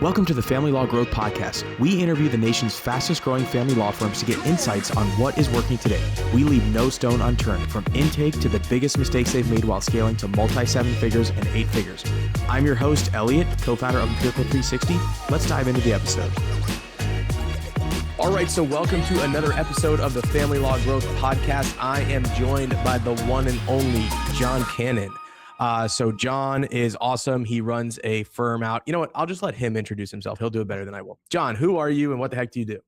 Welcome to the Family Law Growth Podcast. We interview the nation's fastest growing family law firms to get insights on what is working today. We leave no stone unturned, from intake to the biggest mistakes they've made while scaling to multi-7 figures and 8 figures. I'm your host, Elliot, co-founder of Empirical 360. Let's dive into the episode. All right, so welcome to another episode of the Family Law Growth Podcast. I am joined by the one and only John Cannon. So John is awesome. He runs a firm out. You know what? I'll just let him introduce himself. He'll do it better than I will. John, who are you and what the heck do you do?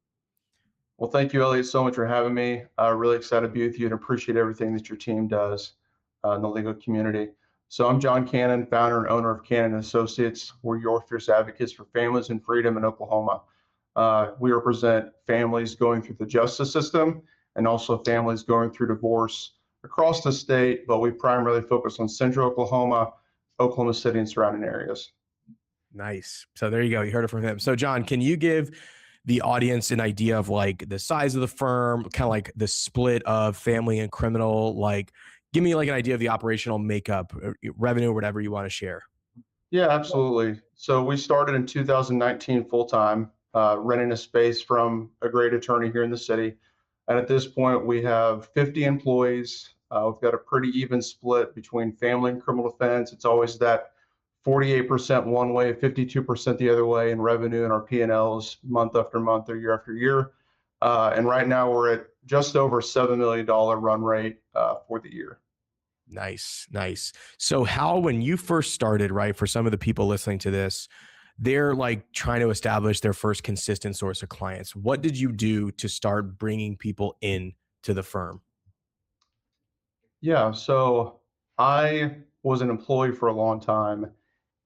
Well, thank you, Elliot, so much for having me. Really excited to be with you and appreciate everything that your team does in the legal community. So I'm John Cannon, founder and owner of Cannon Associates. We're your fierce advocates for families and freedom in Oklahoma. We represent families going through the justice system and also families going through divorce across the state, but we primarily focus on central Oklahoma, Oklahoma City, and surrounding areas. Nice. So there you go. You heard it from him. So John, can you give the audience an idea of like the size of the firm, kind of like the split of family and criminal? Like, give me like an idea of the operational makeup, revenue, whatever you want to share. Yeah, absolutely. So we started in 2019 full-time, renting a space from a great attorney here in the city. And at this point, we have 50 employees. We've got a pretty even split between family and criminal defense. It's always that 48% one way, 52% the other way in revenue in our P&Ls month after month or year after year. And right now we're at just over $7 million run rate for the year. Nice, nice. So how, when you first started, right, for some of the people listening to this, they're like trying to establish their first consistent source of clients. What did you do to start bringing people in to the firm? Yeah, so I was an employee for a long time,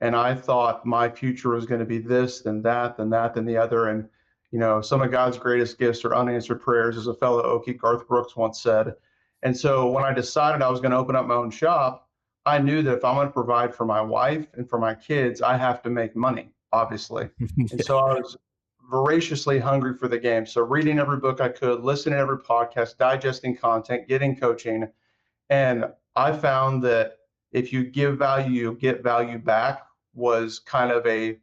and I thought my future was going to be this, then that, then that, then the other. And, you know, some of God's greatest gifts are unanswered prayers, as a fellow Okie, Garth Brooks, once said. And so when I decided I was going to open up my own shop, I knew that if I'm going to provide for my wife and for my kids, I have to make money, obviously. And so I was voraciously hungry for the game. So reading every book I could, listening to every podcast, digesting content, getting coaching. And I found that if you give value, you get value back was kind of a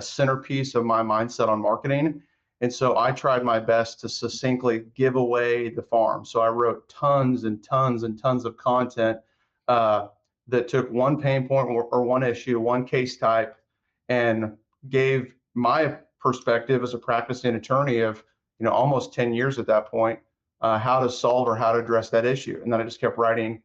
centerpiece of my mindset on marketing. And so I tried my best to succinctly give away the farm. So I wrote tons and tons and tons of content that took one pain point or one issue, one case type, and gave my perspective as a practicing attorney of, you know, almost 10 years at that point, how to solve or how to address that issue. And then I just kept writing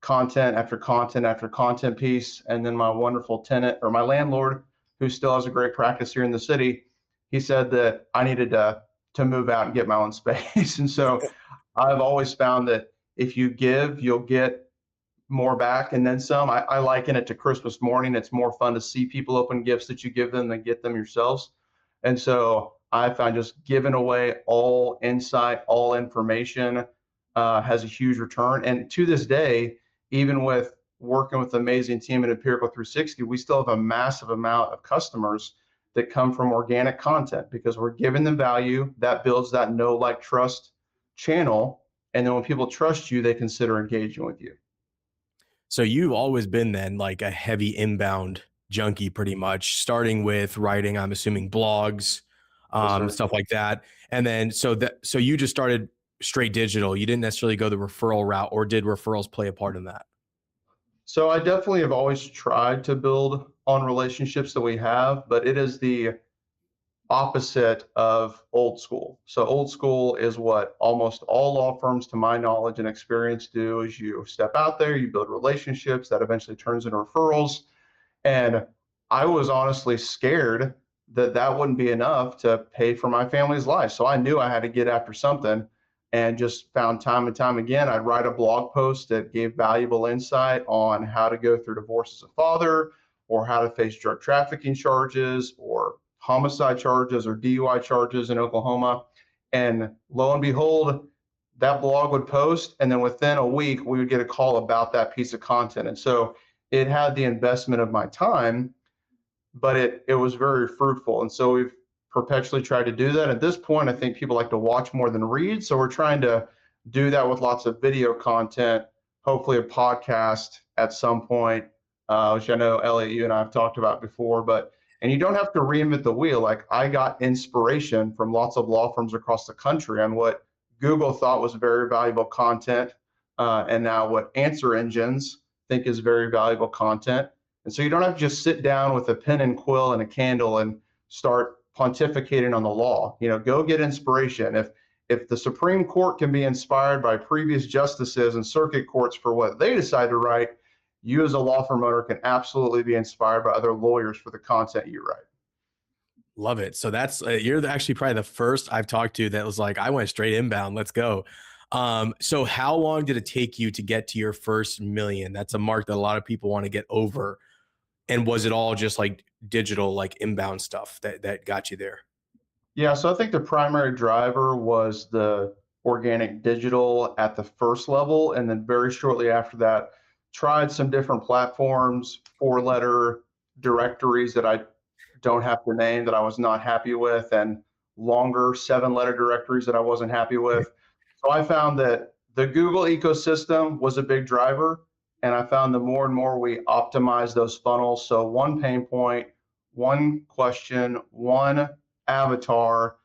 content after content after content piece. And then my wonderful tenant, or my landlord, who still has a great practice here in the city, he said that I needed to move out and get my own space. And so I've always found that if you give, you'll get more back and then some. I liken it to Christmas morning. It's more fun to see people open gifts that you give them than get them yourselves. And so I found just giving away all insight, all information has a huge return. And to this day, even with working with the amazing team at Empirical 360, we still have a massive amount of customers that come from organic content because we're giving them value. That builds that know, like, trust channel. And then when people trust you, they consider engaging with you. So you've always been then like a heavy inbound junkie, pretty much, starting with writing, I'm assuming blogs, Yes, stuff like that. And then so you just started straight digital. You didn't necessarily go the referral route, or did referrals play a part in that? So I definitely have always tried to build on relationships that we have, but it is the opposite of old school. So old school is what almost all law firms, to my knowledge and experience, do is you step out there, you build relationships that eventually turns into referrals. And I was honestly scared that that wouldn't be enough to pay for my family's life. So I knew I had to get after something, and just found time and time again, I'd write a blog post that gave valuable insight on how to go through divorce as a father, or how to face drug trafficking charges, or homicide charges, or DUI charges in Oklahoma. And lo and behold, that blog would post, and then within a week, we would get a call about that piece of content. And so it had the investment of my time, but it was very fruitful. And so we've perpetually tried to do that. At this point, I think people like to watch more than read. So we're trying to do that with lots of video content, hopefully a podcast at some point, which I know, Elliot, you and I have talked about before. But And you don't have to reinvent the wheel. Like, I got inspiration from lots of law firms across the country on what Google thought was very valuable content, and now what answer engines think is very valuable content. And so you don't have to just sit down with a pen and quill and a candle and start pontificating on the law. Go get inspiration. If the Supreme Court can be inspired by previous justices and circuit courts for what they decide to write, you as a law firm owner can absolutely be inspired by other lawyers for the content you write. Love it. So that's you're actually probably the first I've talked to that was like, I went straight inbound. Let's go. So how long did it take you to get to your first million? That's a mark that a lot of people want to get over. And was it all just like digital, like inbound stuff that got you there? Yeah, so I think the primary driver was the organic digital at the first level. And then very shortly after that, tried some different platforms, 4-letter directories that I don't have to name that I was not happy with, and longer 7-letter directories that I wasn't happy with. So I found that the Google ecosystem was a big driver. And I found the more and more we optimize those funnels. So one pain point, one question, one avatar.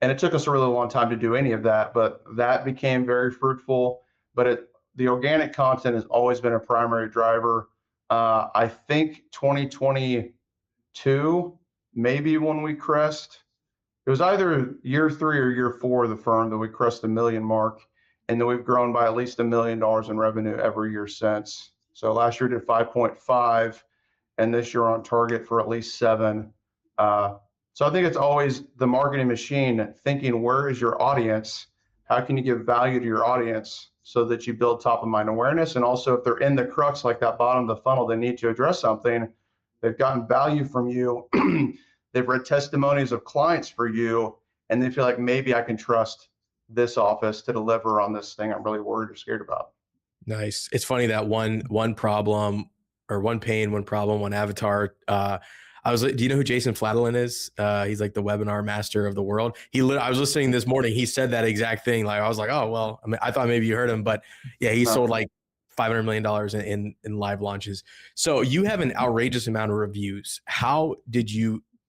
And it took us a really long time to do any of that, but that became very fruitful. But the organic content has always been a primary driver. I think 2022, maybe when we crest, it was either year 3 or year 4 of the firm that we crest the million mark. And then we've grown by at least $1 million in revenue every year since. So last year did 5.5, and this year on target for at least 7. So I think it's always the marketing machine thinking, where is your audience? How can you give value to your audience so that you build top of mind awareness? And also, if they're in the crux, like that bottom of the funnel, they need to address something. They've gotten value from you. They've read testimonies of clients for you, and they feel like maybe I can trust this office to deliver on this thing I'm really worried or scared about. Nice. It's funny that one problem or one pain, one problem, one avatar. Do you know who Jason Fladlin is? He's like the webinar master of the world. I was listening this morning. He said that exact thing. Like, I was like, oh, well, I mean, I thought maybe you heard him, but yeah, he sold like $500 million in live launches. So you have an outrageous amount of reviews.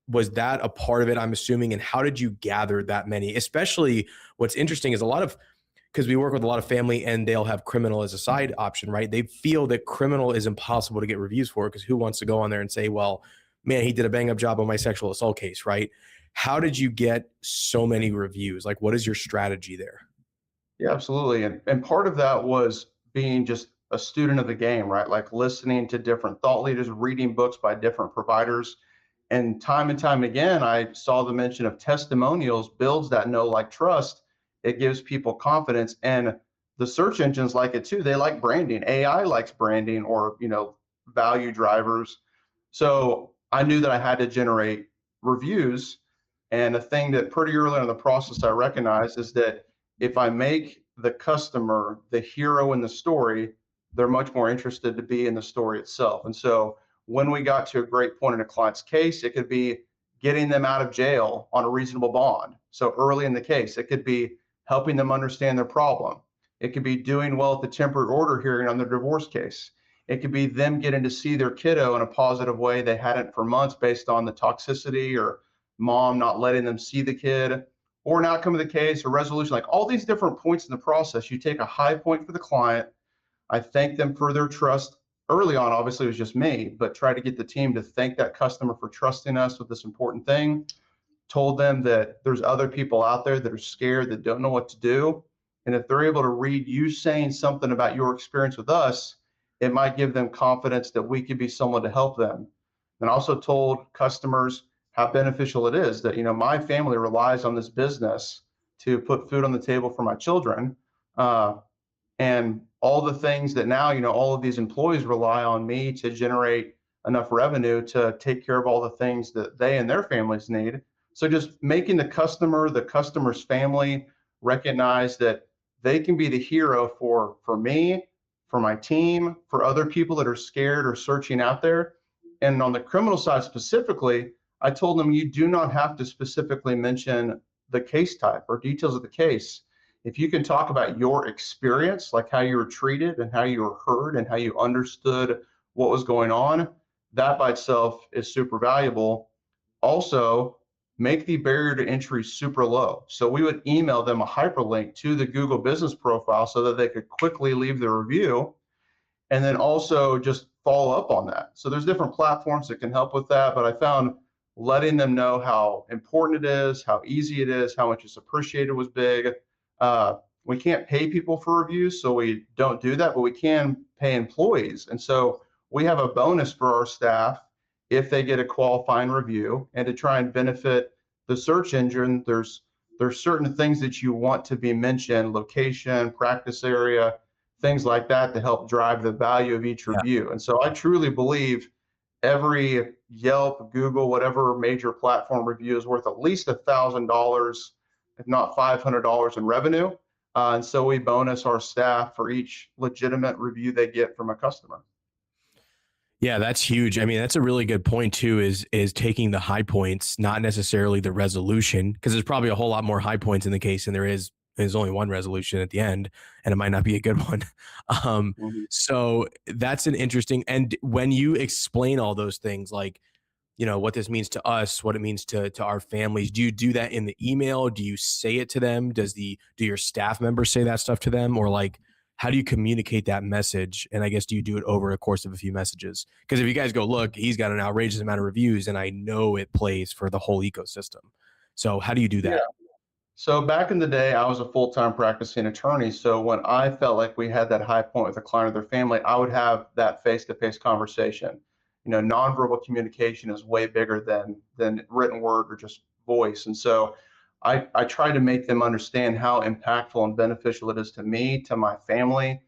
Was that a part of it, I'm assuming? And how did you gather that many? Especially what's interesting is because we work with a lot of family and they'll have criminal as a side option, right? They feel that criminal is impossible to get reviews for, because who wants to go on there and say, well, man, he did a bang up job on my sexual assault case, right? How did you get so many reviews? Like, what is your strategy there? Yeah, absolutely. And part of that was being just a student of the game, right? Like listening to different thought leaders, reading books by different providers. And time again, I saw the mention of testimonials builds that know, like, trust. It gives people confidence. And the search engines like it too. They like branding. AI likes branding, or, value drivers. So I knew that I had to generate reviews. And a thing that pretty early in the process I recognized is that if I make the customer the hero in the story, they're much more interested to be in the story itself. And so when we got to a great point in a client's case, it could be getting them out of jail on a reasonable bond. So early in the case, it could be helping them understand their problem. It could be doing well at the temporary order hearing on their divorce case. It could be them getting to see their kiddo in a positive way they hadn't for months based on the toxicity, or mom not letting them see the kid, or an outcome of the case or resolution. Like all these different points in the process, you take a high point for the client. I thank them for their trust. Early on, obviously, it was just me, but try to get the team to thank that customer for trusting us with this important thing. Told them that there's other people out there that are scared, that don't know what to do. And if they're able to read you saying something about your experience with us, it might give them confidence that we could be someone to help them. And also told customers how beneficial it is that, my family relies on this business to put food on the table for my children. And all the things that now, all of these employees rely on me to generate enough revenue to take care of all the things that they and their families need. So just making the customer's family recognize that they can be the hero for me, for my team, for other people that are scared or searching out there. And on the criminal side specifically, I told them you do not have to specifically mention the case type or details of the case. If you can talk about your experience, like how you were treated and how you were heard and how you understood what was going on, that by itself is super valuable. Also, make the barrier to entry super low. So we would email them a hyperlink to the Google business profile so that they could quickly leave their review, and then also just follow up on that. So there's different platforms that can help with that, but I found letting them know how important it is, how easy it is, how much it's appreciated was big. We can't pay people for reviews, so we don't do that, but we can pay employees. And so we have a bonus for our staff if they get a qualifying review, and to try and benefit the search engine. There's certain things that you want to be mentioned: location, practice area, things like that, to help drive the value of each Yeah. review. And so I truly believe every Yelp, Google, whatever major platform review is worth at least $1,000, if not $500 in revenue. And so we bonus our staff for each legitimate review they get from a customer. Yeah, that's huge. I mean, that's a really good point too, is taking the high points, not necessarily the resolution, because there's probably a whole lot more high points in the case than there's only one resolution at the end, and it might not be a good one. Mhm. So that's an interesting, and when you explain all those things, like, what this means to us, what it means to our families, do you do that in the email? Do you say it to them? Do your staff members say that stuff to them? Or like, how do you communicate that message? And I guess, do you do it over a course of a few messages? Because if you guys go, look, he's got an outrageous amount of reviews, and I know it plays for the whole ecosystem. So how do you do Yeah. that? So back in the day, I was a full-time practicing attorney. So when I felt like we had that high point with a client or their family, I would have that face-to-face conversation. Nonverbal communication is way bigger than written word or just voice. And so I try to make them understand how impactful and beneficial it is to me, to my family,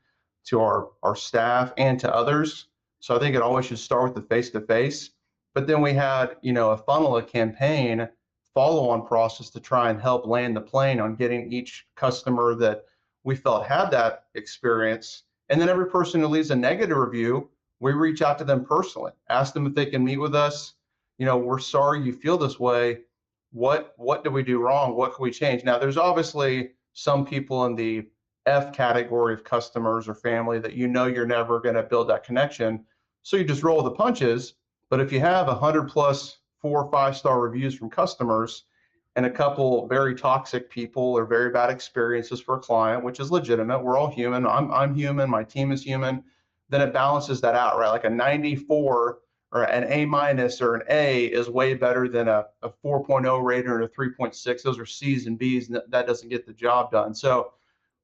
to our staff, and to others. So I think it always should start with the face-to-face. But then we had, a funnel, a campaign follow-on process to try and help land the plane on getting each customer that we felt had that experience. And then every person who leaves a negative review, we reach out to them personally, ask them if they can meet with us. We're sorry you feel this way. What did we do wrong? What can we change? Now, there's obviously some people in the F category of customers or family that you're never going to build that connection. So you just roll the punches. But if you have 100 plus 4 or 5 star reviews from customers and a couple very toxic people or very bad experiences for a client, which is legitimate, we're all human. I'm human. My team is human. Then it balances that out, right? Like a 94 or an A minus or an A is way better than a 4.0 rating or a 3.6. Those are C's and B's, and that doesn't get the job done. So,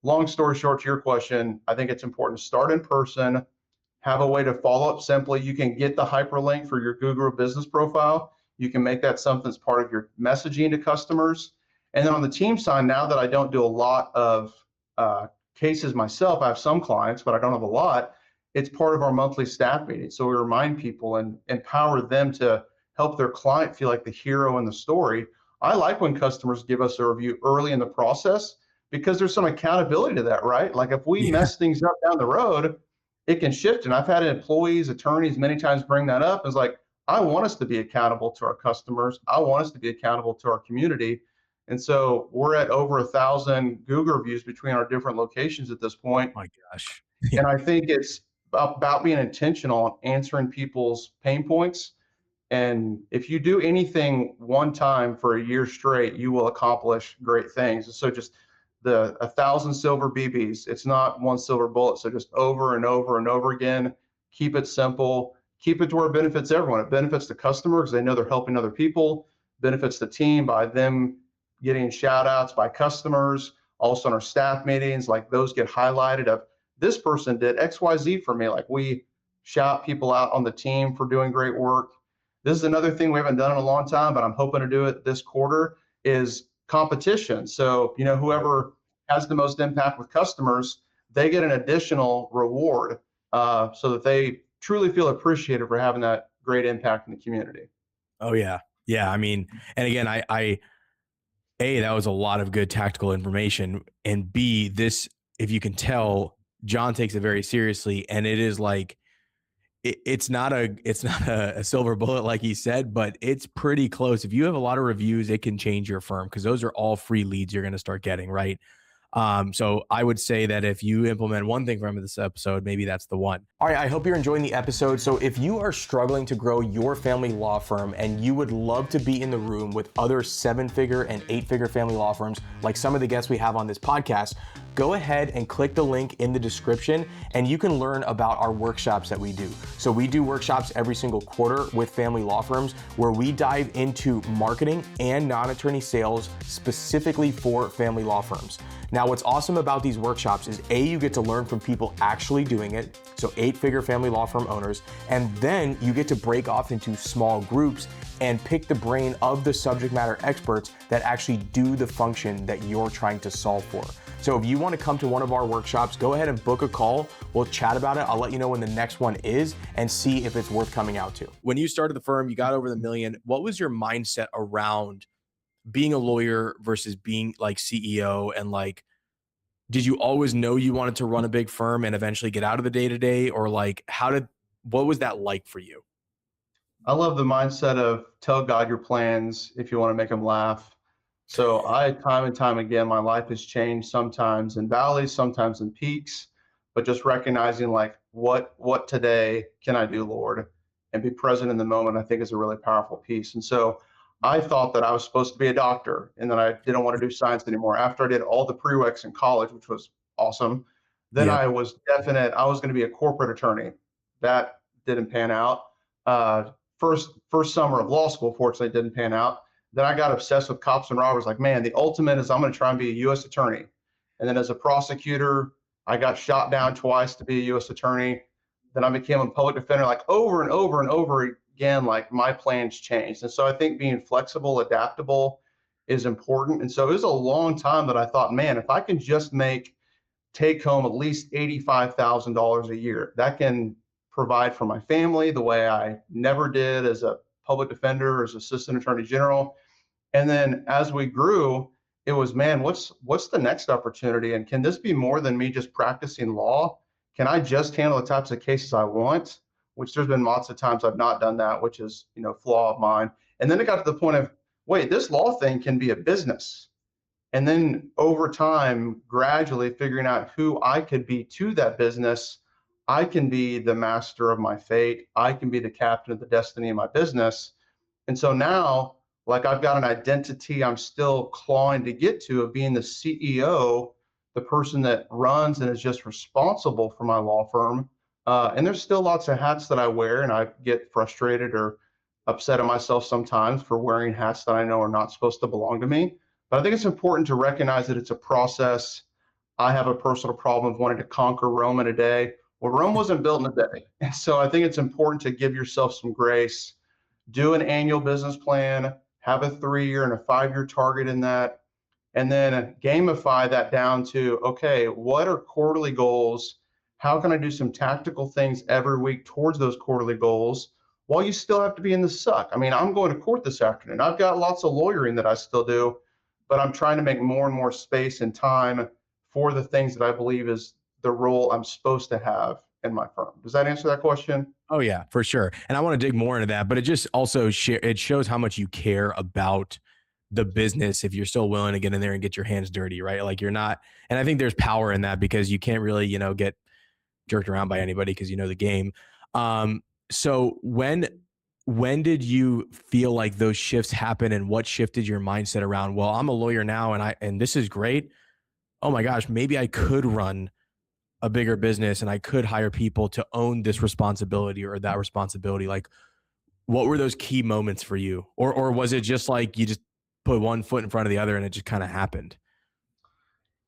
long story short, to your question, I think it's important to start in person, have a way to follow up simply. You can get the hyperlink for your Google business profile. You can make that something that's part of your messaging to customers. And then on the team side, now that I don't do a lot of cases myself, I have some clients, but I don't have a lot. It's part of our monthly staff meeting. So we remind people and empower them to help their client feel like the hero in the story. I like when customers give us a review early in the process because there's some accountability to that, right? Like if we Yeah. mess things up down the road, it can shift. And I've had employees, attorneys many times bring that up. It's like, I want us to be accountable to our customers. I want us to be accountable to our community. And so we're at over 1,000 Google reviews between our different locations at this point. My gosh. And Yeah. I think it's about being intentional on answering people's pain points. And if you do anything one time for a year straight, you will accomplish great things. And so just the 1,000 silver BBs, it's not one silver bullet. So just over and over and over again, keep it simple, keep it to where it benefits everyone. It benefits the customer because they know they're helping other people, benefits the team by them getting shout outs by customers. Also in our staff meetings, like those get highlighted of this person did XYZ for me. Like we shout people out on the team for doing great work. This is another thing we haven't done in a long time, but I'm hoping to do it this quarter is competition. So, whoever has the most impact with customers, they get an additional reward so that they truly feel appreciated for having that great impact in the community. Oh yeah. Yeah. I mean, and again, A, that was a lot of good tactical information. And B, this, if you can tell, John takes it very seriously. And it is like, it's not a silver bullet, like he said, but it's pretty close. If you have a lot of reviews, it can change your firm because those are all free leads you're going to start getting, right? So I would say that if you implement one thing from this episode, maybe that's the one. All right, I hope you're enjoying the episode. So if you are struggling to grow your family law firm and you would love to be in the room with other 7-figure and 8-figure family law firms, like some of the guests we have on this podcast, go ahead and click the link in the description and you can learn about our workshops that we do. So we do workshops every single quarter with family law firms where we dive into marketing and non-attorney sales specifically for family law firms. Now, what's awesome about these workshops is you get to learn from people actually doing it, so 8-figure family law firm owners, and then you get to break off into small groups and pick the brain of the subject matter experts that actually do the function that you're trying to solve for. So if you want to come to one of our workshops, go ahead and book a call. We'll chat about it. I'll let you know when the next one is and see if it's worth coming out to. When you started the firm, you got over the million. What was your mindset around being a lawyer versus being like CEO? And like, did you always know you wanted to run a big firm and eventually get out of the day-to-day? Or like, what was that like for you? I love the mindset of tell God your plans if you want to make him laugh. So time and time again, my life has changed, sometimes in valleys, sometimes in peaks, but just recognizing like what today can I do, Lord, and be present in the moment, I think is a really powerful piece. And so I thought that I was supposed to be a doctor and that I didn't want to do science anymore. After I did all the prereqs in college, which was awesome, then Yeah. I was definite I was going to be a corporate attorney. That didn't pan out. First summer of law school, fortunately, didn't pan out. Then I got obsessed with cops and robbers. Like, man, the ultimate is I'm going to try and be a U.S. attorney. And then as a prosecutor, I got shot down twice to be a U.S. attorney. Then I became a public defender. Like over and over and over again, like my plans changed. And so I think being flexible, adaptable is important. And so it was a long time that I thought, man, if I can just take home at least $85,000 a year, that can provide for my family the way I never did as a public defender, as assistant attorney general. And then as we grew, it was, man, what's the next opportunity? And can this be more than me just practicing law? Can I just handle the types of cases I want? Which there's been lots of times I've not done that, which is, flaw of mine. And then it got to the point of, wait, this law thing can be a business. And then over time, gradually figuring out who I could be to that business. I can be the master of my fate. I can be the captain of the destiny of my business. And so now, like I've got an identity I'm still clawing to get to of being the CEO, the person that runs and is just responsible for my law firm. And there's still lots of hats that I wear, and I get frustrated or upset at myself sometimes for wearing hats that I know are not supposed to belong to me. But I think it's important to recognize that it's a process. I have a personal problem of wanting to conquer Rome in a day. Well, Rome wasn't built in a day. And so I think it's important to give yourself some grace, do an annual business plan, have a 3-year and a 5-year target in that, and then gamify that down to, okay, what are quarterly goals? How can I do some tactical things every week towards those quarterly goals while you still have to be in the suck? I mean, I'm going to court this afternoon. I've got lots of lawyering that I still do, but I'm trying to make more and more space and time for the things that I believe is the role I'm supposed to have in my firm. Does that answer that question? Oh yeah, for sure. And I want to dig more into that, but it just also it shows how much you care about the business if you're still willing to get in there and get your hands dirty, right? Like you're not, and I think there's power in that because you can't really, get jerked around by anybody because you know the game. So when did you feel like those shifts happen and what shifted your mindset around, well, I'm a lawyer now and this is great. Oh my gosh, maybe I could run a bigger business and I could hire people to own this responsibility or that responsibility. Like what were those key moments for you? Or was it just like you just put one foot in front of the other and it just kind of happened?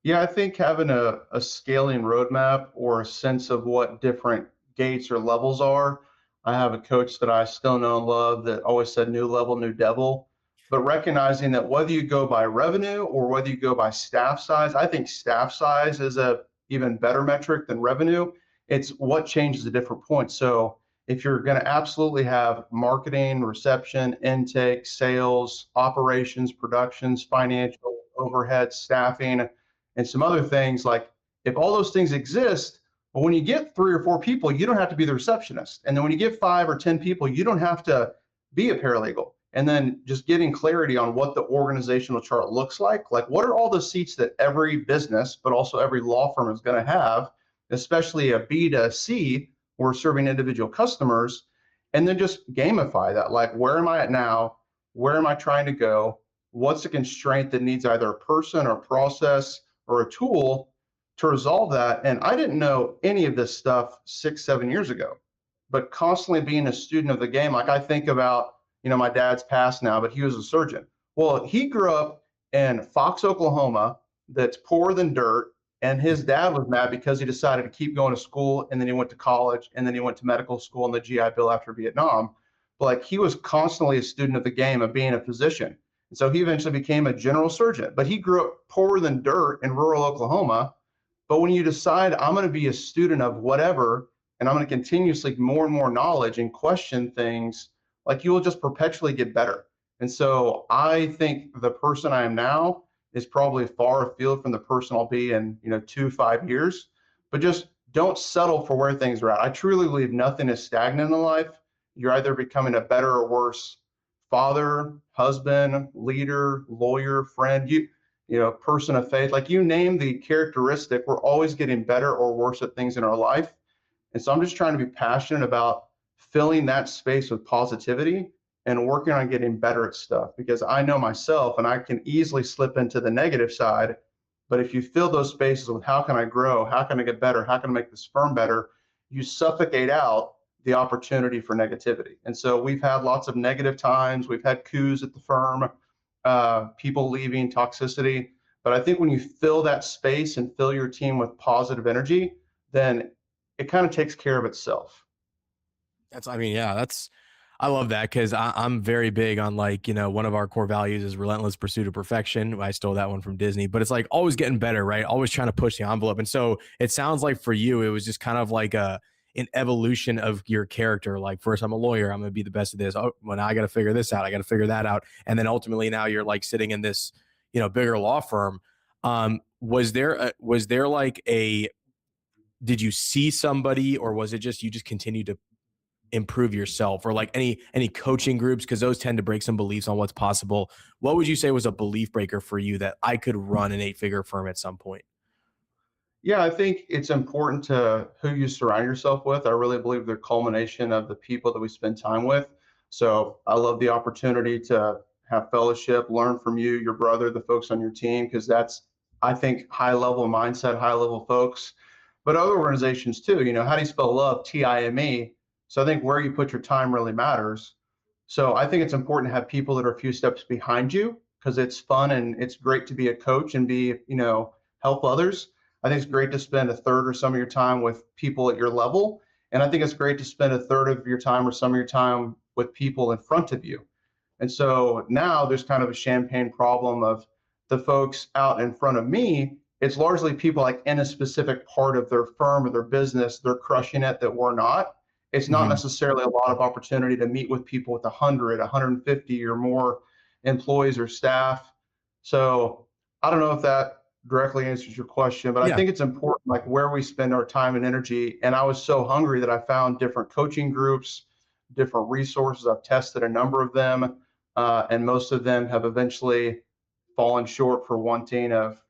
Yeah, I think having a scaling roadmap or a sense of what different gates or levels are. I have a coach that I still know and love that always said new level, new devil. But recognizing that whether you go by revenue or whether you go by staff size, I think staff size is a even better metric than revenue. It's what changes at different points. So if you're going to absolutely have marketing, reception, intake, sales, operations, productions, financial, overhead, staffing, and some other things, like if all those things exist, but when you get 3 or 4 people, you don't have to be the receptionist. And then when you get 5 or 10 people, you don't have to be a paralegal. And then just getting clarity on what the organizational chart looks like what are all the seats that every business, but also every law firm is going to have, especially a B to C, we're serving individual customers, and then just gamify that. Like, where am I at now? Where am I trying to go? What's the constraint that needs either a person or process or a tool to resolve that? And I didn't know any of this stuff 6, 7 years ago, but constantly being a student of the game, like I think about, my dad's passed now, but he was a surgeon. Well, he grew up in Fox, Oklahoma, that's poorer than dirt. And his dad was mad because he decided to keep going to school, and then he went to college, and then he went to medical school and the GI Bill after Vietnam. But like, he was constantly a student of the game of being a physician. And so he eventually became a general surgeon. But he grew up poorer than dirt in rural Oklahoma. But when you decide I'm going to be a student of whatever, and I'm going to continuously more and more knowledge and question things, like, you will just perpetually get better. And so I think the person I am now is probably far afield from the person I'll be in, 2, 5 years. But just don't settle for where things are at. I truly believe nothing is stagnant in life. You're either becoming a better or worse father, husband, leader, lawyer, friend, person of faith. Like, you name the characteristic, we're always getting better or worse at things in our life. And so I'm just trying to be passionate about filling that space with positivity and working on getting better at stuff, because I know myself and I can easily slip into the negative side. But if you fill those spaces with how can I grow, how can I get better, how can I make this firm better, you suffocate out the opportunity for negativity. And so we've had lots of negative times. We've had coups at the firm, people leaving, toxicity. But I think when you fill that space and fill your team with positive energy, then it kind of takes care of itself. I love that, because I'm very big on, like, one of our core values is relentless pursuit of perfection. I stole that one from Disney, but it's like always getting better, right? Always trying to push the envelope. And so it sounds like for you, it was just kind of like an evolution of your character. Like, first, I'm a lawyer, I'm going to be the best at this. Oh, well, now I got to figure this out. I got to figure that out. And then ultimately now you're like sitting in this, bigger law firm. Was there like did you see somebody, or was it just, you just continued to improve yourself, or like any coaching groups? Because those tend to break some beliefs on what's possible. What would you say was a belief breaker for you that I could run an 8-figure firm at some point? Yeah, I think it's important to who you surround yourself with. I really believe they're culmination of the people that we spend time with. So I love the opportunity to have fellowship, learn from you, your brother, the folks on your team, because that's, I think, high level mindset, high level folks. But other organizations too, how do you spell love? TIME. So I think where you put your time really matters. So I think it's important to have people that are a few steps behind you, because it's fun and it's great to be a coach and be, help others. I think it's great to spend a third or some of your time with people at your level. And I think it's great to spend a third of your time or some of your time with people in front of you. And so now there's kind of a champagne problem of the folks out in front of me. It's largely people like in a specific part of their firm or their business, they're crushing it that we're not. It's not necessarily a lot of opportunity to meet with people with 100, 150 or more employees or staff. So I don't know if that directly answers your question, but I Yeah. think it's important, like, where we spend our time and energy. And I was so hungry that I found different coaching groups, different resources. I've tested a number of them, and most of them have eventually fallen short for wanting of,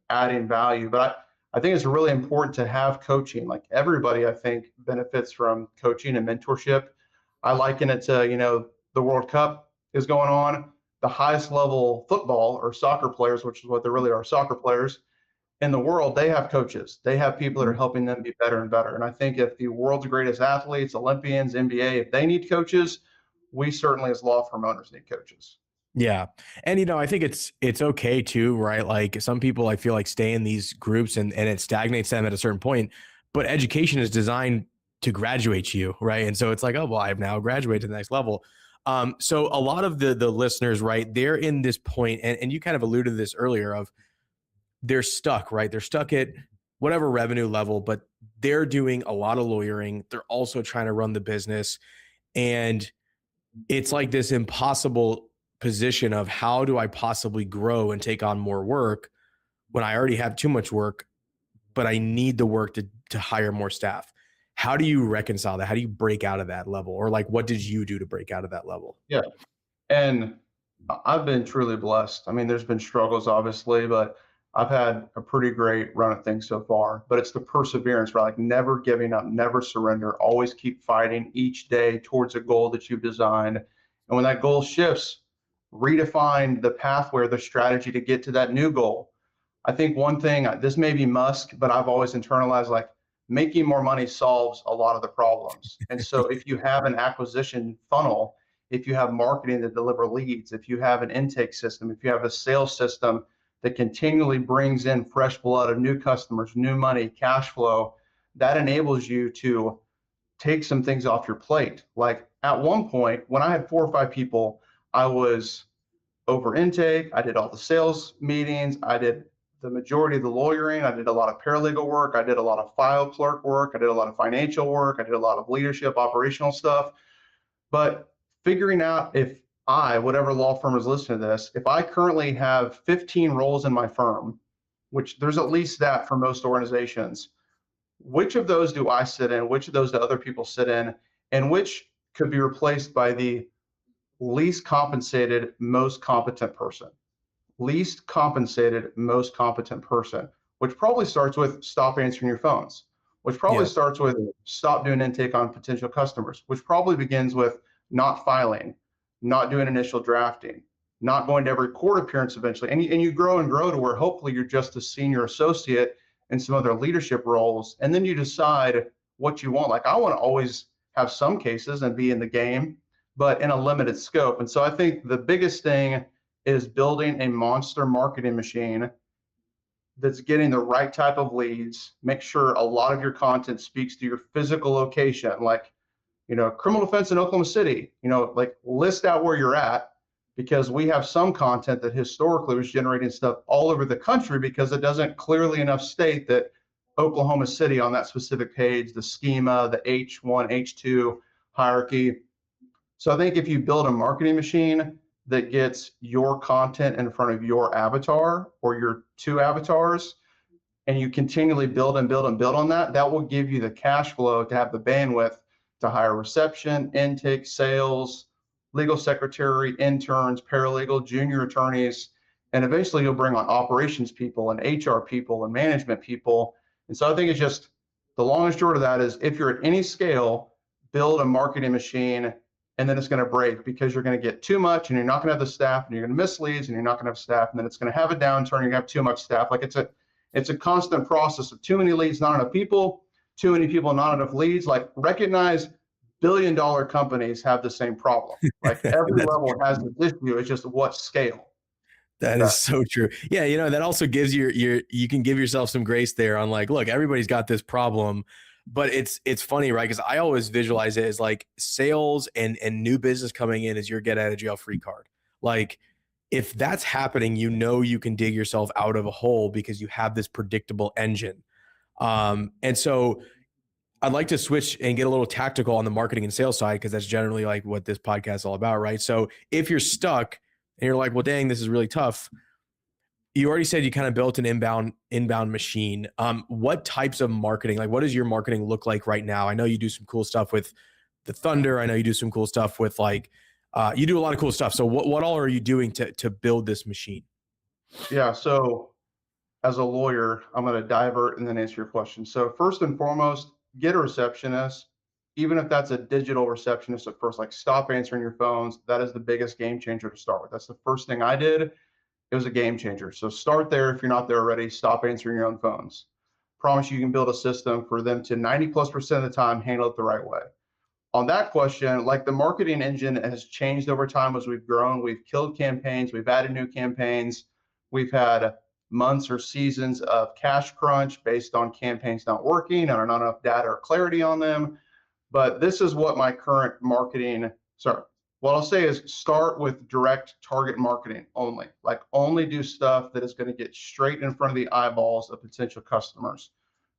adding value. But I think it's really important to have coaching. Like, everybody, I think, benefits from coaching and mentorship. I liken it to, the World Cup is going on. The highest level football or soccer players, which is what they really are, soccer players in the world, they have coaches. They have people that are helping them be better and better. And I think if the world's greatest athletes, Olympians, NBA, if they need coaches, we certainly as law firm owners need coaches. Yeah. And, I think it's okay too, right? Like, some people, I feel like, stay in these groups and it stagnates them at a certain point, but education is designed to graduate you, right? And so it's like, oh, well, I've now graduated to the next level. So a lot of the listeners, right, they're in this point, and you kind of alluded to this earlier, of they're stuck, right? They're stuck at whatever revenue level, but they're doing a lot of lawyering. They're also trying to run the business. And it's like this impossible position of, how do I possibly grow and take on more work when I already have too much work, but I need the work to hire more staff? How do you reconcile that? How do you break out of that level? Or like, what did you do to break out of that level? Yeah. And I've been truly blessed. I mean, there's been struggles, obviously, but I've had a pretty great run of things so far. But it's the perseverance, right? Like never giving up, never surrender, always keep fighting each day towards a goal that you've designed. And when that goal shifts, redefine the pathway or the strategy to get to that new goal. I think one thing, this may be Musk, but I've always internalized like making more money solves a lot of the problems. And so if you have an acquisition funnel, if you have marketing that deliver leads, if you have an intake system, if you have a sales system that continually brings in fresh blood of new customers, new money, cash flow, that enables you to take some things off your plate. Like at one point, when I had 4 or 5 people, I was over intake. I did all the sales meetings. I did the majority of the lawyering. I did a lot of paralegal work. I did a lot of file clerk work. I did a lot of financial work. I did a lot of leadership, operational stuff. But figuring out if whatever law firm is listening to this, if I currently have 15 roles in my firm, which there's at least that for most organizations, which of those do I sit in? Which of those do other people sit in? And which could be replaced by the least compensated, most competent person? Least compensated, most competent person, which probably starts with stop answering your phones, which probably Yeah. starts with stop doing intake on potential customers, which probably begins with not filing, not doing initial drafting, not going to every court appearance eventually. And you grow and grow to where hopefully you're just a senior associate in some other leadership roles. And then you decide what you want. Like I want to always have some cases and be in the game, but in a limited scope. And so I think the biggest thing is building a monster marketing machine that's getting the right type of leads. Make sure a lot of your content speaks to your physical location, like, criminal defense in Oklahoma City, like list out where you're at, because we have some content that historically was generating stuff all over the country because it doesn't clearly enough state that Oklahoma City on that specific page, the schema, the H1, H2 hierarchy. So I think if you build a marketing machine that gets your content in front of your avatar or your 2 avatars, and you continually build and build and build on that, that will give you the cash flow to have the bandwidth to hire reception, intake, sales, legal secretary, interns, paralegal, junior attorneys, and eventually you'll bring on operations people and HR people and management people. And so I think it's just the long and short of that is if you're at any scale, build a marketing machine, and then it's going to break because you're going to get too much and you're not going to have the staff, and you're going to miss leads and you're not going to have staff, and then it's going to have a downturn. You're going to have too much staff. Like it's a constant process of too many leads, not enough people, too many people, not enough leads. Like recognize billion-dollar companies have the same problem. Like every level has this issue. It's just what scale. That is so true. Yeah, that also gives you can give yourself some grace there on like, look, everybody's got this problem, but it's funny, right? Because I always visualize it as like sales and new business coming in as your get out of jail free card. Like if that's happening, you can dig yourself out of a hole because you have this predictable engine. And so I'd like to switch and get a little tactical on the marketing and sales side, because that's generally like what this podcast is all about, right? So if you're stuck and you're like, well, dang, this is really tough. You already said you kind of built an inbound machine. What types of marketing, like what does your marketing look like right now? I know you do some cool stuff with the Thunder. I know you do some cool stuff with like, you do a lot of cool stuff. So what all are you doing to build this machine? Yeah. So as a lawyer, I'm going to divert and then answer your question. So first and foremost, get a receptionist, even if that's a digital receptionist at first, like stop answering your phones. That is the biggest game changer to start with. That's the first thing I did. It was a game changer. So start there. If you're not there already, stop answering your own phones. Promise you can build a system for them to 90+% of the time handle it the right way. On that question, like the marketing engine has changed over time as we've grown. We've killed campaigns. We've added new campaigns. We've had months or seasons of cash crunch based on campaigns not working or not enough data or clarity on them. But this is what my current what I'll say is start with direct target marketing only. Like only do stuff that is going to get straight in front of the eyeballs of potential customers.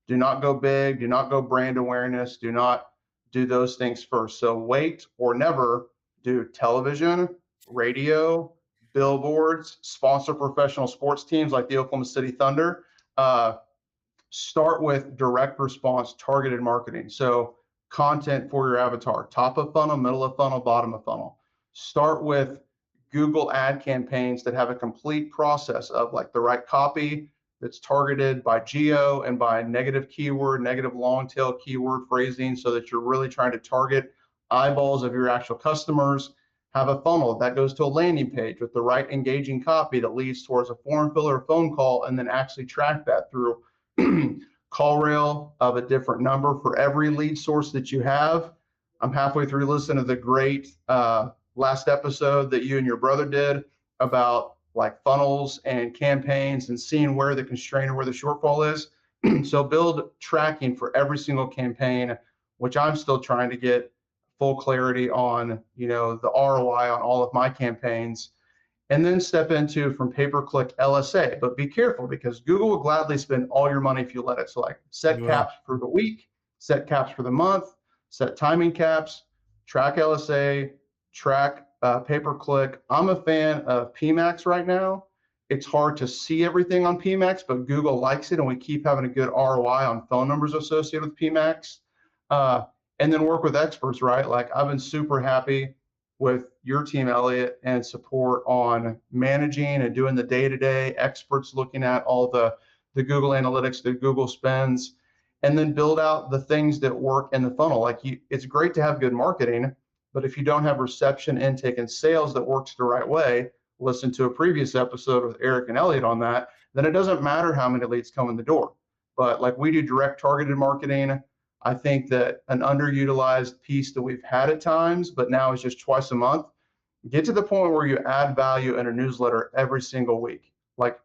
Do not go big. Do not go brand awareness. Do not do those things first. So wait or never do television, radio, billboards, sponsor professional sports teams like the Oklahoma City Thunder. Start with direct response, targeted marketing. So content for your avatar, top of funnel, middle of funnel, bottom of funnel. Start with Google ad campaigns that have a complete process of like the right copy that's targeted by geo and by negative keyword, negative long tail keyword phrasing, so that you're really trying to target eyeballs of your actual customers. Have a funnel that goes to a landing page with the right engaging copy that leads towards a form fill or a phone call, and then actually track that through call rail of a different number for every lead source that you have. I'm halfway through listening to the great last episode that you and your brother did about like funnels and campaigns and seeing where the constraint or where the shortfall is. So build tracking for every single campaign, which I'm still trying to get full clarity on, the ROI on all of my campaigns, and then step into from pay-per-click LSA. But be careful, because Google will gladly spend all your money if you let it. So like set caps for the week, set caps for the month, set timing caps, track LSA, track pay-per-click. I'm a fan of PMax right now. It's hard to see everything on PMax, but Google likes it, and we keep having a good ROI on phone numbers associated with PMax. And then work with experts, right? Like I've been super happy with your team, Elliot, and support on managing and doing the day-to-day, experts looking at all the Google Analytics, the Google spends, and then build out the things that work in the funnel. Like it's great to have good marketing, but if you don't have reception, intake, and sales that works the right way, listen to a previous episode with Eric and Elliot on that, then it doesn't matter how many leads come in the door. But like we do direct targeted marketing, I think that an underutilized piece that we've had at times, but now is just twice a month, get to the point where you add value in a newsletter every single week. Like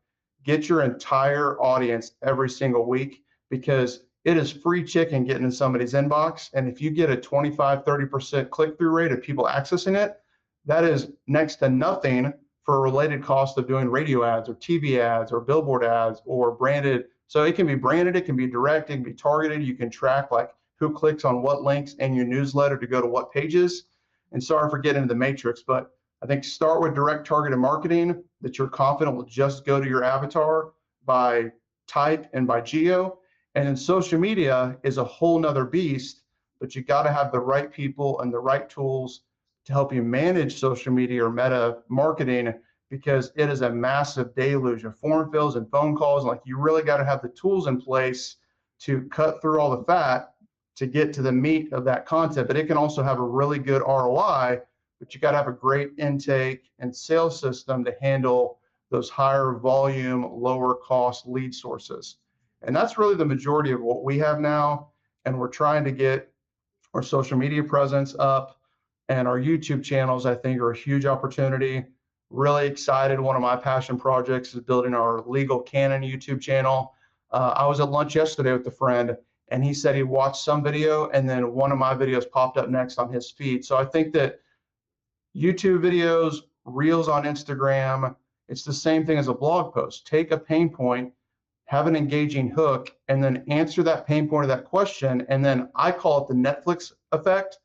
get your entire audience every single week, because it is free chicken getting in somebody's inbox. And if you get a 25, 30% click-through rate of people accessing it, that is next to nothing for a related cost of doing radio ads or TV ads or billboard ads or branded. So it can be branded, it can be direct, it can be targeted. You can track like who clicks on what links in your newsletter to go to what pages. And sorry for getting into the matrix, but I think start with direct targeted marketing that you're confident will just go to your avatar by type and by geo. And then social media is a whole nother beast, but you got to have the right people and the right tools to help you manage social media or meta marketing, because it is a massive deluge of form fills and phone calls. Like you really got to have the tools in place to cut through all the fat to get to the meat of that content. But it can also have a really good ROI, but you got to have a great intake and sales system to handle those higher volume, lower cost lead sources. And that's really the majority of what we have now. And we're trying to get our social media presence up, and our YouTube channels, I think, are a huge opportunity. Really excited. One of my passion projects is building our legal canon YouTube channel. I was at lunch yesterday with a friend, and he said he watched some video, and then one of my videos popped up next on his feed. So I think that YouTube videos, reels on Instagram, it's the same thing as a blog post. Take a pain point, have an engaging hook, and then answer that pain point of that question. And then I call it the Netflix effect.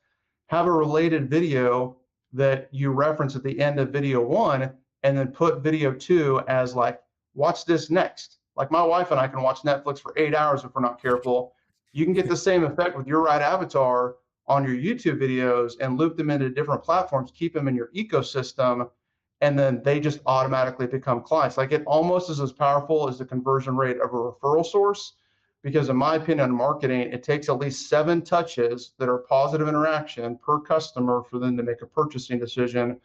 Have a related video that you reference at the end of video one, and then put video two as like, watch this next. Like my wife and I can watch Netflix for 8 hours if we're not careful. You can get the same effect with your right avatar on your YouTube videos and loop them into different platforms, keep them in your ecosystem, and then they just automatically become clients. Like it almost is as powerful as the conversion rate of a referral source, because in my opinion on marketing, it takes at least 7 touches that are positive interaction per customer for them to make a purchasing decision.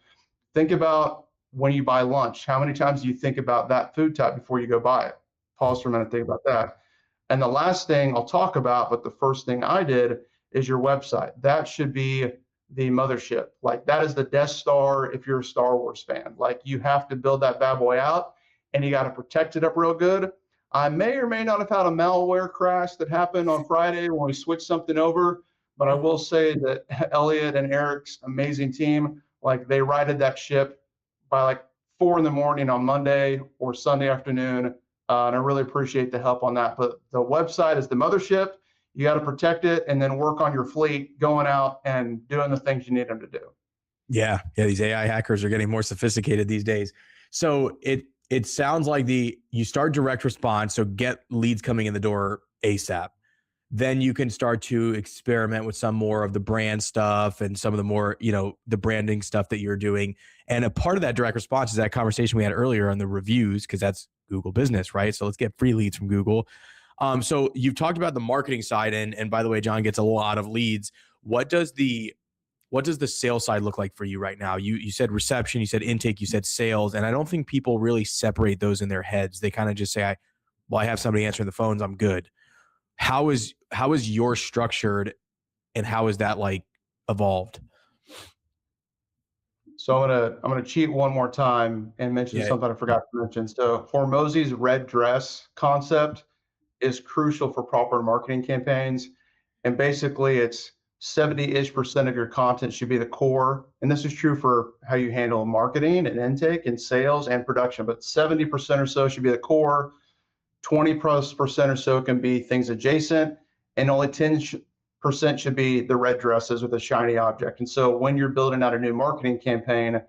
Think about when you buy lunch, how many times do you think about that food type before you go buy it? Pause for a minute, think about that. And the last thing I'll talk about, but the first thing I did, is your website. That should be the mothership. Like that is the Death Star if you're a Star Wars fan. Like you have to build that bad boy out, and you got to protect it up real good. I may or may not have had a malware crash that happened on Friday when we switched something over, but I will say that Elliot and Eric's amazing team, like they righted that ship by like 4 a.m. on Monday or Sunday afternoon. And I really appreciate the help on that. But the website is the mothership. You got to protect it and then work on your fleet going out and doing the things you need them to do. Yeah. These AI hackers are getting more sophisticated these days. So it sounds like you start direct response. So get leads coming in the door ASAP. then you can start to experiment with some more of the brand stuff and some of the more, the branding stuff that you're doing. And a part of that direct response is that conversation we had earlier on the reviews, because that's Google business, right? So let's get free leads from Google. So you've talked about the marketing side, and by the way, John gets a lot of leads. What does the sales side look like for you right now? You said reception, you said intake, you said sales, and I don't think people really separate those in their heads. They kind of just say, I have somebody answering the phones, I'm good. How is yours structured, and how is that like evolved? So I'm gonna cheat one more time and mention something I forgot to mention. So Hormozi's red dress concept is crucial for proper marketing campaigns. And basically it's 70-ish% of your content should be the core. And this is true for how you handle marketing and intake and sales and production, but 70% or so should be the core. 20+% or so can be things adjacent, and only 10% should be the red dresses or the shiny object. And so when you're building out a new marketing campaign,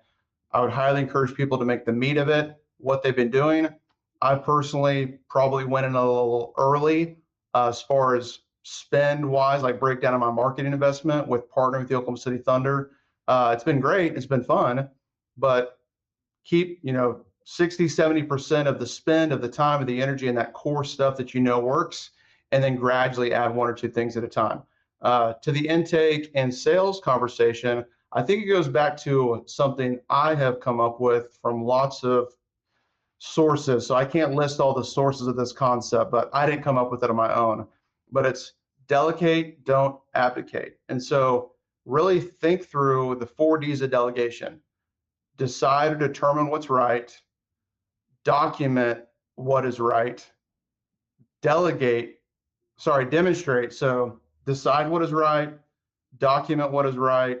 I would highly encourage people to make the meat of it what they've been doing. I personally probably went in a little early as far as spend wise, like breakdown of my marketing investment with partnering with the Oklahoma City Thunder. It's been great. It's been fun, but keep, 60-70% of the spend of the time, of the energy, and that core stuff that works, and then gradually add one or two things at a time. To the intake and sales conversation, I think it goes back to something I have come up with from lots of sources. So I can't list all the sources of this concept, but I didn't come up with it on my own. But it's delegate, don't abdicate. And so really think through the 4Ds of delegation. Decide or determine what's right, document what is right, demonstrate. So decide what is right, document what is right,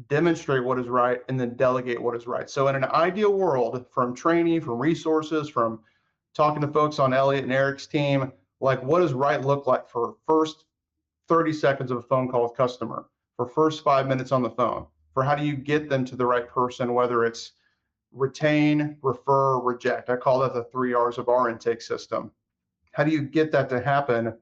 demonstrate what is right, and then delegate what is right. So in an ideal world, from training, from resources, from talking to folks on Elliot and Eric's team, like what does right look like for first 30 seconds of a phone call with customer, for first 5 minutes on the phone, for how do you get them to the right person, whether it's retain, refer, reject. I call that the 3 R's of our intake system. How do you get that to happen?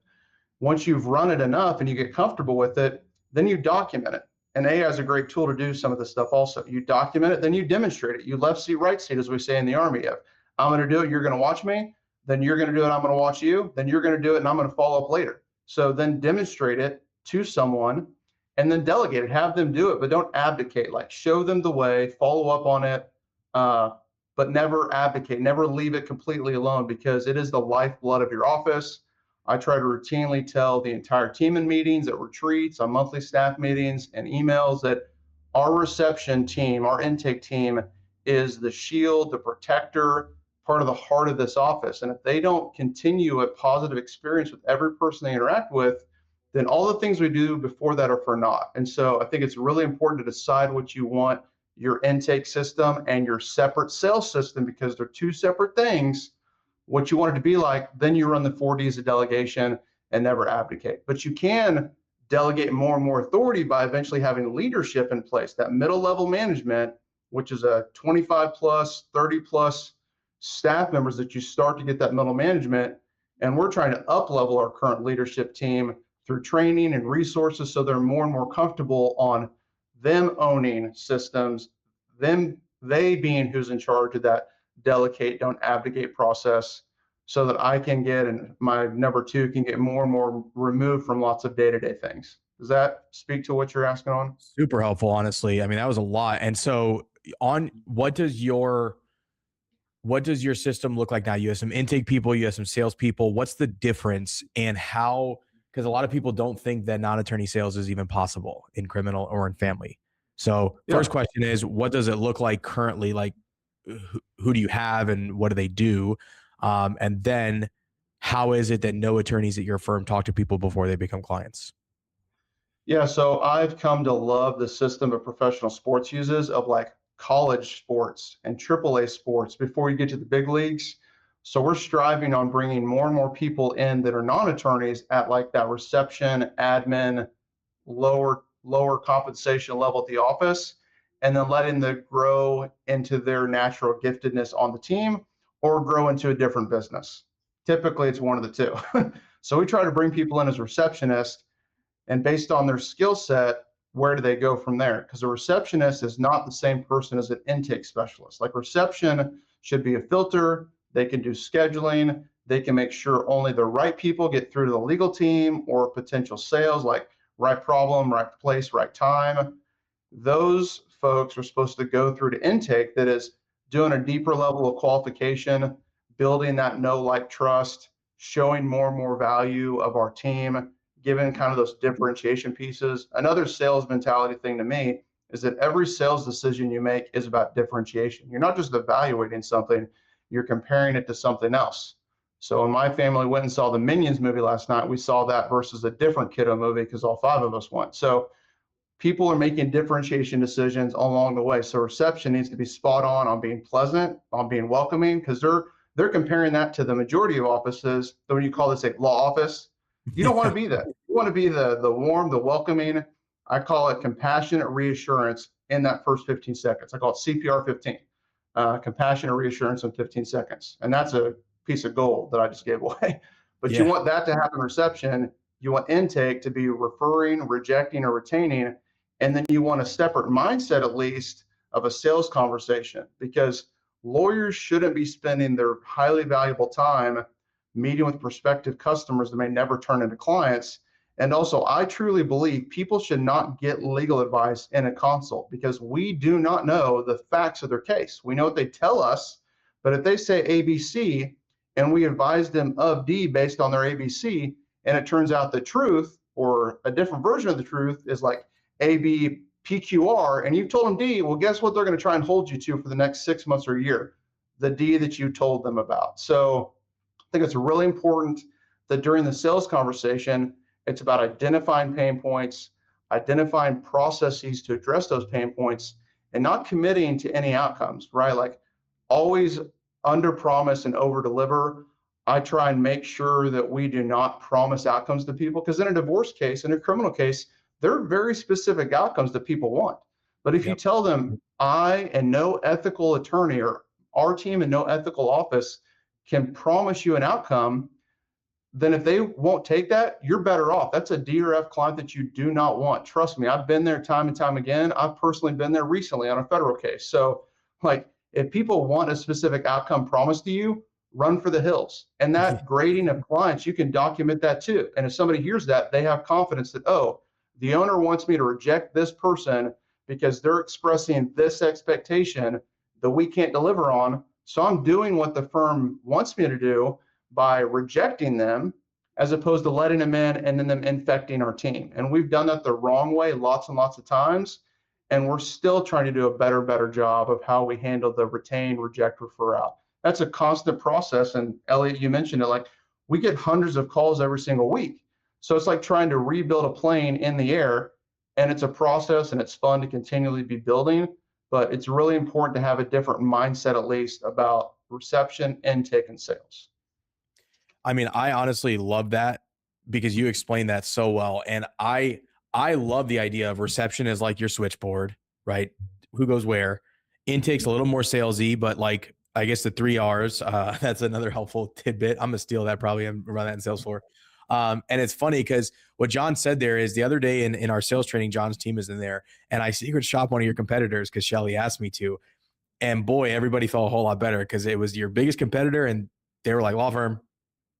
Once you've run it enough and you get comfortable with it, then you document it. And AI is a great tool to do some of this stuff also. You document it, then you demonstrate it. You left seat, right seat, as we say in the Army. Of I'm going to do it, you're going to watch me, then you're going to do it, I'm going to watch you, then you're going to do it, and I'm going to follow up later. So then demonstrate it to someone, and then delegate it. Have them do it, but don't abdicate. Like show them the way, follow up on it, but never abdicate, never leave it completely alone, because it is the lifeblood of your office. I try to routinely tell the entire team in meetings, at retreats, on monthly staff meetings, and emails that our reception team, our intake team, is the shield, the protector, part of the heart of this office. And if they don't continue a positive experience with every person they interact with, then all the things we do before that are for naught. And so I think it's really important to decide what you want your intake system and your separate sales system, because they're two separate things, what you want it to be like. Then you run the 4Ds of delegation and never abdicate. But you can delegate more and more authority by eventually having leadership in place, that middle level management, which is a 25 plus, 30 plus staff members that you start to get that middle management. And we're trying to up level our current leadership team through training and resources, so they're more and more comfortable on them owning systems, they being who's in charge of that delegate, don't abdicate process, so that I can get, and my number two can get more and more removed from lots of day-to-day things. Does that speak to what you're asking on? Super helpful, honestly. I mean, that was a lot. And so on, what does your system look like now? You have some intake people, you have some sales people. What's the difference, and how? Because a lot of people don't think that non-attorney sales is even possible in criminal or in family. So first question is, what does it look like currently? Like, who do you have and what do they do? And then how is it that no attorneys at your firm talk to people before they become clients? Yeah, so I've come to love the system of professional sports uses, of like college sports and AAA sports before you get to the big leagues. So we're striving on bringing more and more people in that are non-attorneys at like that reception, admin, lower compensation level at the office, and then letting them grow into their natural giftedness on the team or grow into a different business. Typically, it's one of the two. So we try to bring people in as receptionists, and based on their skill set, where do they go from there? Because a receptionist is not the same person as an intake specialist. Like reception should be a filter. They can do scheduling. They can make sure only the right people get through to the legal team or potential sales, like right problem, right place, right time. Those folks are supposed to go through to intake, that is doing a deeper level of qualification, building that know, like, trust, showing more and more value of our team, giving kind of those differentiation pieces. Another sales mentality thing to me is that every sales decision you make is about differentiation. You're not just evaluating something, you're comparing it to something else. So when my family went and saw the Minions movie last night, we saw that versus a different kiddo movie because all five of us went. So people are making differentiation decisions along the way. So reception needs to be spot on being pleasant, on being welcoming, because they're comparing that to the majority of offices. So when you call this a law office, you don't want to be that. You want to be the warm, the welcoming. I call it compassionate reassurance in that first 15 seconds. I call it CPR 15, compassionate reassurance in 15 seconds. And that's a piece of gold that I just gave away. But you want that to happen reception. You want intake to be referring, rejecting, or retaining. And then you want a separate mindset, at least, of a sales conversation, because lawyers shouldn't be spending their highly valuable time meeting with prospective customers that may never turn into clients. And also, I truly believe people should not get legal advice in a consult, because we do not know the facts of their case. We know what they tell us, but if they say ABC and we advise them of D based on their ABC, and it turns out the truth or a different version of the truth is like AB PQR, and you told them D, well, guess what they're going to try and hold you to for the next 6 months or a year? The D that you told them about. So I think it's really important that during the sales conversation, it's about identifying pain points, identifying processes to address those pain points, and not committing to any outcomes, right? Like always under promise and over deliver. I try and make sure that we do not promise outcomes to people, because in a divorce case, in a criminal case, there are very specific outcomes that people want. But if you tell them, I and no ethical attorney or our team and no ethical office can promise you an outcome, then if they won't take that, you're better off. That's a D or F client that you do not want. Trust me, I've been there time and time again. I've personally been there recently on a federal case. So like, if people want a specific outcome promised to you, run for the hills. And that grading of clients, you can document that too. And if somebody hears that, they have confidence that, oh, the owner wants me to reject this person because they're expressing this expectation that we can't deliver on. So I'm doing what the firm wants me to do by rejecting them, as opposed to letting them in and then them infecting our team. And we've done that the wrong way lots and lots of times. And we're still trying to do a better job of how we handle the retain, reject, refer out. That's a constant process. And Elliot, you mentioned it, like we get hundreds of calls every single week. So it's like trying to rebuild a plane in the air, and it's a process, and it's fun to continually be building, but it's really important to have a different mindset, at least, about reception, intake, and sales. I mean, I honestly love that because you explained that so well. And I love the idea of reception as like your switchboard, right? Who goes where? Intake's a little more salesy, but like, I guess the 3 R's, that's another helpful tidbit. I'm gonna steal that probably and run that in Salesforce. And it's funny because what John said there is the other day in our sales training, John's team is in there, and I secret shop one of your competitors because Shelly asked me to. And boy, everybody felt a whole lot better because it was your biggest competitor, and they were like, law firm,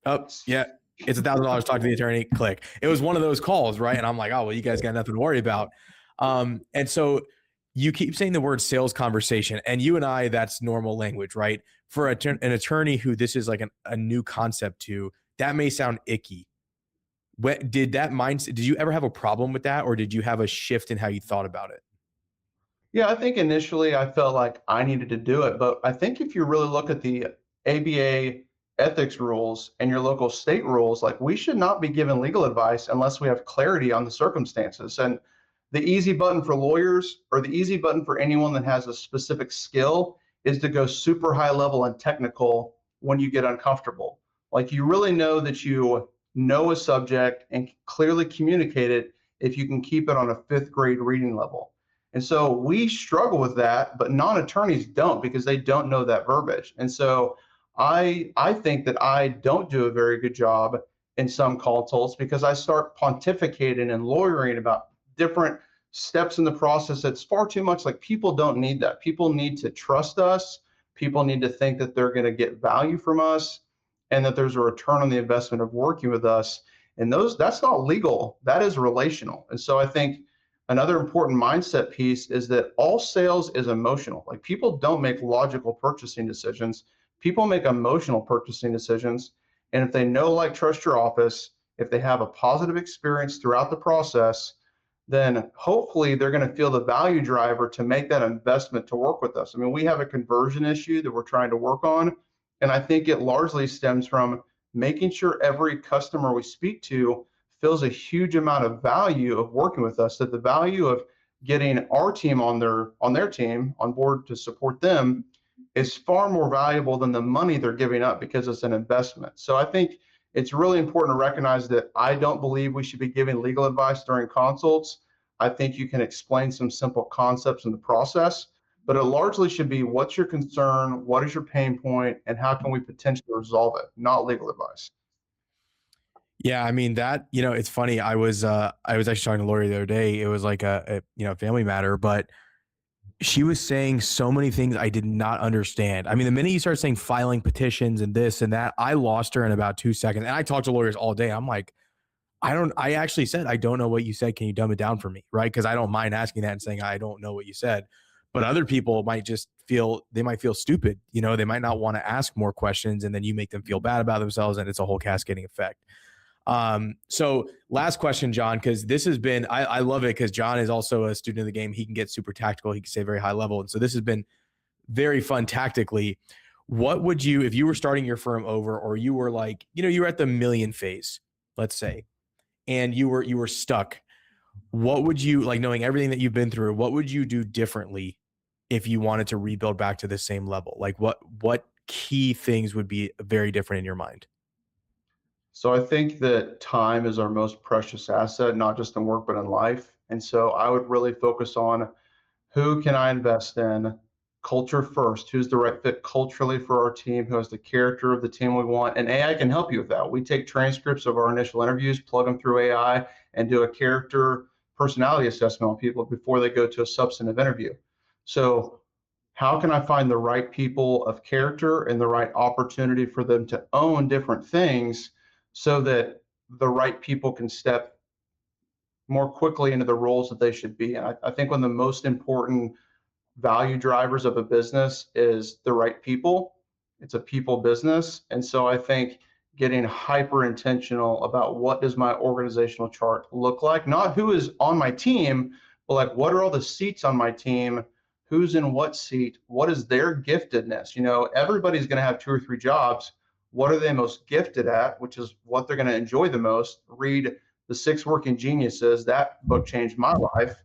oh yeah, it's $1,000, talk to the attorney, click. It was one of those calls, right? And I'm like, oh, well, you guys got nothing to worry about. And so you keep saying the word sales conversation, and you and I, that's normal language, right? For an attorney who this is like a new concept to, that may sound icky. Did you ever have a problem with that, or did you have a shift in how you thought about it? Yeah, I think initially I felt like I needed to do it, but I think if you really look at the ABA ethics rules and your local state rules, like we should not be given legal advice unless we have clarity on the circumstances. And the easy button for lawyers, or the easy button for anyone that has a specific skill, is to go super high level and technical when you get uncomfortable. Like you really know that you know a subject and clearly communicate it if you can keep it on a 5th grade reading level. And so we struggle with that, but non-attorneys don't, because they don't know that verbiage. And so I think that I don't do a very good job in some consults because I start pontificating and lawyering about different steps in the process. It's far too much. Like, people don't need that. People need to trust us. People need to think that they're going to get value from us and that there's a return on the investment of working with us. And that's not legal, that is relational. And so I think another important mindset piece is that all sales is emotional. Like, people don't make logical purchasing decisions. People make emotional purchasing decisions. And if they know, like, trust your office, if they have a positive experience throughout the process, then hopefully they're going to feel the value driver to make that investment to work with us. I mean, we have a conversion issue that we're trying to work on. And I think it largely stems from making sure every customer we speak to feels a huge amount of value of working with us, that the value of getting our team on their team on board to support them is far more valuable than the money they're giving up because it's an investment. So I think it's really important to recognize that I don't believe we should be giving legal advice during consults. I think you can explain some simple concepts in the process, but it largely should be, what's your concern, what is your pain point, and how can we potentially resolve it, not legal advice. Yeah, I mean that, it's funny. I was actually talking to Lori the other day. It was like a family matter, but she was saying so many things I did not understand. I mean, the minute you start saying filing petitions and this and that, I lost her in about 2 seconds. And I talk to lawyers all day. I'm like, I actually said, I don't know what you said. Can you dumb it down for me? Right. Cause I don't mind asking that and saying, I don't know what you said, but other people might just feel stupid. They might not want to ask more questions, and then you make them feel bad about themselves, and it's a whole cascading effect. So last question, John, because this has been, I love it because John is also a student of the game. He can get super tactical. He can stay very high level. And so this has been very fun tactically. What would you, if you were starting your firm over, or you were like, you were at the million phase, let's say, and you were stuck, what would you, like, knowing everything that you've been through, what would you do differently if you wanted to rebuild back to the same level? Like, what key things would be very different in your mind? So I think that time is our most precious asset, not just in work, but in life. And so I would really focus on, who can I invest in? Culture first. Who's the right fit culturally for our team? Who has the character of the team we want? And AI can help you with that. We take transcripts of our initial interviews, plug them through AI, and do a character personality assessment on people before they go to a substantive interview. So how can I find the right people of character and the right opportunity for them to own different things, so that the right people can step more quickly into the roles that they should be in? I think one of the most important value drivers of a business is the right people. It's a people business. And so I think getting hyper intentional about, what does my organizational chart look like? Not who is on my team, but like, what are all the seats on my team? Who's in what seat? What is their giftedness? Everybody's going to have 2 or 3 jobs. What are they most gifted at, which is what they're going to enjoy the most? Read The 6 Working Geniuses. That book changed my life.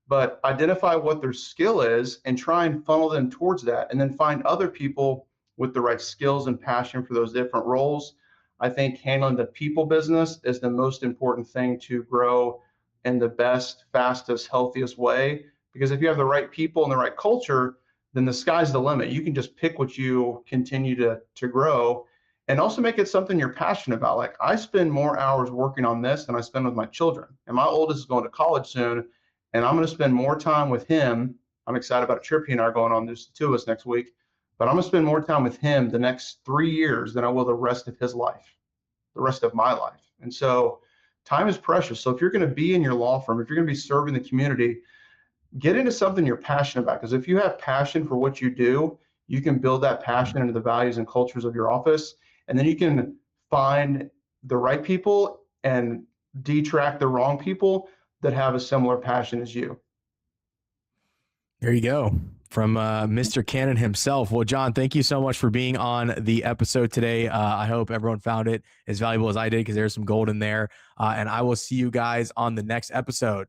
But identify what their skill is and try and funnel them towards that, and then find other people with the right skills and passion for those different roles. I think handling the people business is the most important thing to grow in the best, fastest, healthiest way. Because if you have the right people and the right culture, then the sky's the limit. You can just pick what you continue to grow, and also make it something you're passionate about. Like, I spend more hours working on this than I spend with my children. And my oldest is going to college soon, and I'm going to spend more time with him. I'm excited about a trip he and I are going on. There's the 2 of us next week, but I'm going to spend more time with him the next 3 years than I will the rest of his life, the rest of my life. And so time is precious. So if you're going to be in your law firm, if you're going to be serving the community, get into something you're passionate about. Because if you have passion for what you do, you can build that passion into the values and cultures of your office. And then you can find the right people and detract the wrong people that have a similar passion as you. There you go. From Mr. Cannon himself. Well, John, thank you so much for being on the episode today. I hope everyone found it as valuable as I did, because there's some gold in there. And I will see you guys on the next episode.